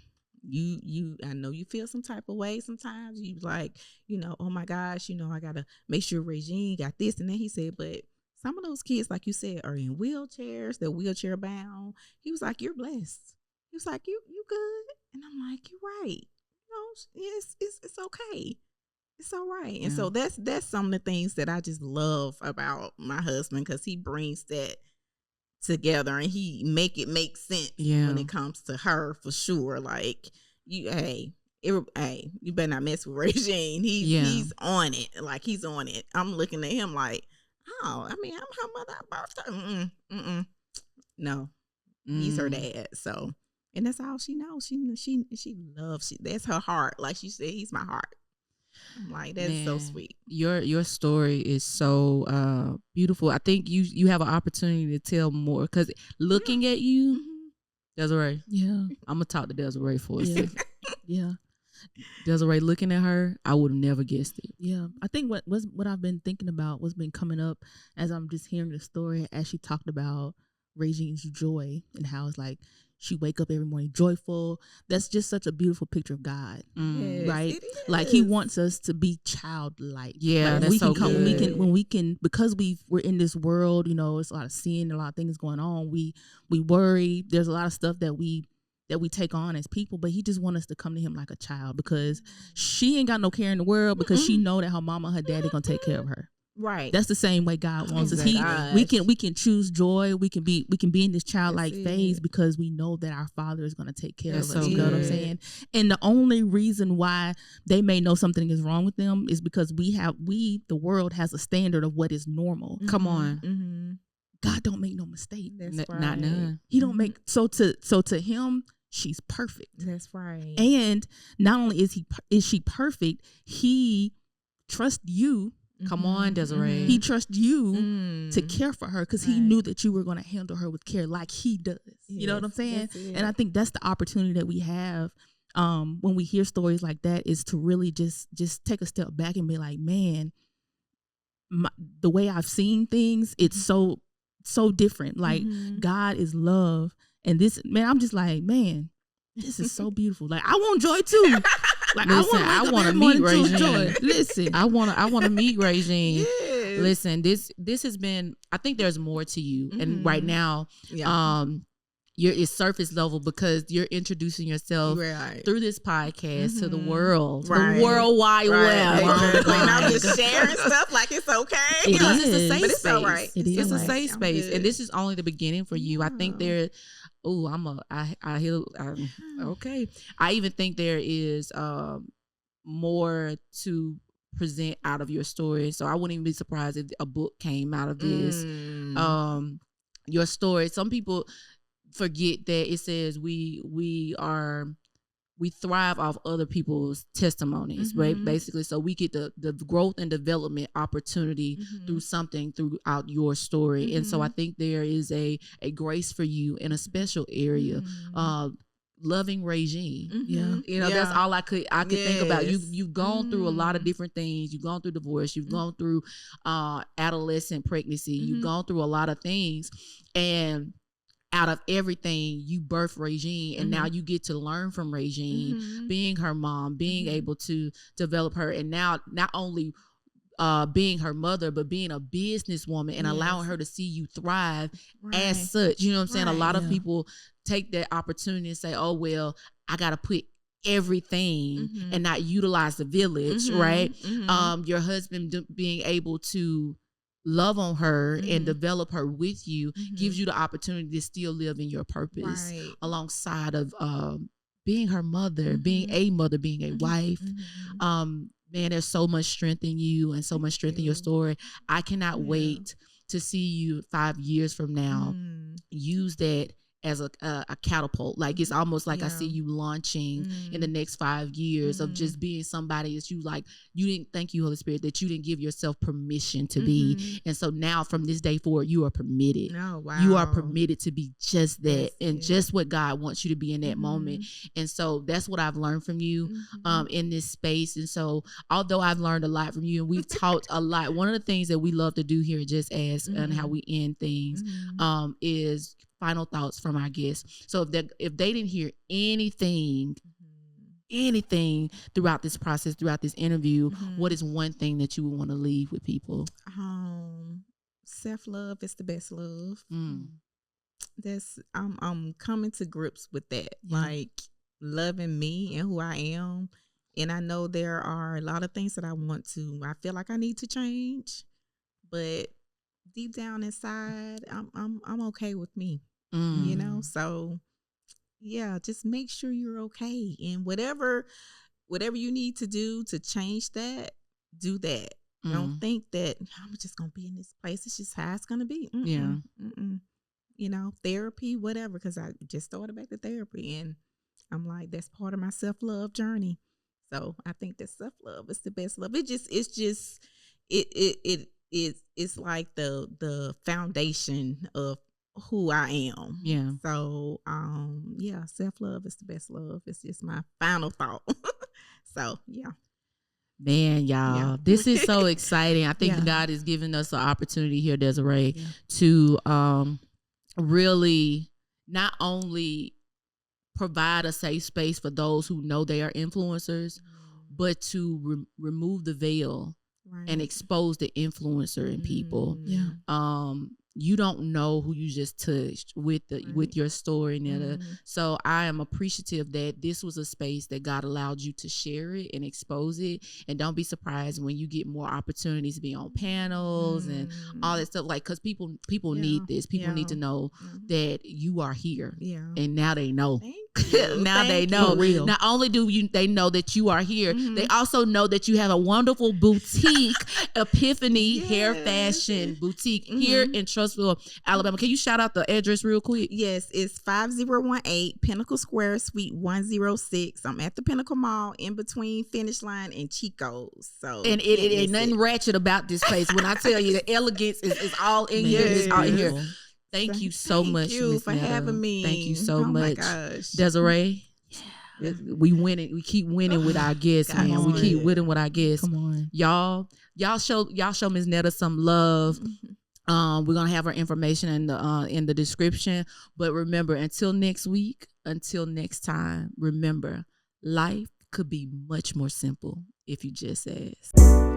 I know you feel some type of way sometimes. You like, you know, oh my gosh, you know, I gotta make sure Regine got this. And then he said, but some of those kids, like you said, are in wheelchairs. They're wheelchair bound. He was like, you're blessed. He was like, you good? And I'm like, you're right. You know, it's okay. It's all right. And so that's some of the things that I just love about my husband because he brings that together and he make it make sense when it comes to her for sure. Like you better not mess with Regine. He's on it. Like he's on it. I'm looking at him like, oh, I mean, I'm her mother. No, he's her dad. So, and that's all she knows. She loves. That's her heart. Like she said, he's my heart. I'm like, that's so sweet. Your story is so beautiful. I think you have an opportunity to tell more because looking at you, Desiree. Yeah, I'm gonna talk to Desiree for a second. Yeah. Desiree, looking at her, I would have never guessed it. Yeah, I think what I've been thinking about, what's been coming up as I'm just hearing the story, as she talked about Regine's joy and how it's like she wake up every morning joyful. That's just such a beautiful picture of God, right? Like He wants us to be childlike. Yeah, like that's so good. When we can, because we're in this world, you know, it's a lot of sin, a lot of things going on. We worry. There's a lot of stuff that we take on as people, but He just wants us to come to Him like a child because she ain't got no care in the world because she know that her mama and her daddy gonna take care of her. Right. That's the same way God wants us. We can choose joy. We can be in this childlike phase because we know that our Father is gonna take care of us. You know what I'm saying? And the only reason why they may know something is wrong with them is because the world has a standard of what is normal. Come on. God don't make no mistake. That's right. Not none. He don't make so to Him. She's perfect. That's right. And not only is she perfect, He trusts you. Come on, Desiree. He trusts you to care for her because He knew that you were going to handle her with care like He does. You know what I'm saying? And I think that's the opportunity that we have when we hear stories like that is to really just take a step back and be like, man, the way I've seen things, it's so different. Like God is love. And this, man, I'm just like, man, this is so beautiful. Like I want joy too. Like listen, I want to meet Regine. Listen, I want to meet Regine. Yes. Listen, this has been. I think there's more to you, and right now, it's surface level because you're introducing yourself through this podcast to the world, the World Wide Web. And I'm just sharing stuff like it's okay. It's a safe but it's space. All right. It's a safe space, and this is only the beginning for you. I think there. Okay. I even think there is more to present out of your story. So I wouldn't even be surprised if a book came out of this. Your story. Some people forget that it says we thrive off other people's testimonies, right? Basically, so we get the growth and development opportunity through something throughout your story. And so I think there is a grace for you in a special area. Loving Regine, that's all I could think about. You've gone through a lot of different things. You've gone through divorce. You've gone through adolescent pregnancy. You've gone through a lot of things, and out of everything, you birthed Regine, and now you get to learn from Regine, being her mom, being able to develop her, and now not only being her mother, but being a businesswoman and allowing her to see you thrive as such. You know what I'm saying? A lot of people take that opportunity and say, oh, well, I got to put everything and not utilize the village, right? Your husband being able to love on her and develop her with you gives you the opportunity to still live in your purpose alongside of being her mother, being a mother, being a wife. Man, there's so much strength in you and so much strength in your story. I cannot wait to see you 5 years from now use that as a catapult. Like, it's almost like I see you launching in the next 5 years of just being somebody that you like. You didn't, thank you, Holy Spirit, that you didn't give yourself permission to be. And so now from this day forward, you are permitted. Oh, wow. You are permitted to be just that and just what God wants you to be in that moment. And so that's what I've learned from you in this space. And so although I've learned a lot from you and we've talked a lot, one of the things that we love to do here at Jess Ask and how we end things is final thoughts from our guests. So if they didn't hear anything throughout this process, throughout this interview, what is one thing that you would want to leave with people? Self-love is the best love. That's I'm coming to grips with that. Like, loving me and who I am. And I know there are a lot of things that I feel like I need to change, but deep down inside, I'm okay with me. You know, so just make sure you're okay, and whatever you need to do to change that, do that. Don't think that I'm just gonna be in this place. It's just how it's gonna be. You know, therapy, whatever. Because I just started back to therapy, and I'm like, that's part of my self-love journey. So I think that self-love is the best love. It's like the foundation of who I am. Yeah. So self-love is the best love. It's just my final thought. So man, y'all, this is so exciting. I think God is giving us an opportunity here, Desiree, to really not only provide a safe space for those who know they are influencers, but to remove the veil and expose the influencer in people. You don't know who you just touched with your story, Netta. So I am appreciative that this was a space that God allowed you to share it and expose it. And don't be surprised when you get more opportunities to be on panels and all that stuff. Like, because people need this. People need to know that you are here. And now they know. Now they know. Not only do they know that you are here, they also know that you have a wonderful boutique, Epiphany Hair Fashion Boutique here in Trussville, Alabama. Can you shout out the address real quick? Yes, it's 5018 Pinnacle Square, Suite 106. I'm at the Pinnacle Mall, in between Finish Line and Chico's. So, and it ain't nothing ratchet about this place. When I tell you, the elegance is all in here. It's all in here. Thank you so much, Ms. for Netta. Having me. Thank you so much, my gosh. Desiree. We winning. We keep winning with our guests, man. We keep winning with our guests. Come on, y'all show Ms. Netta some love. We're gonna have her information in the description. But remember, until next week, until next time, remember, life could be much more simple if you just ask.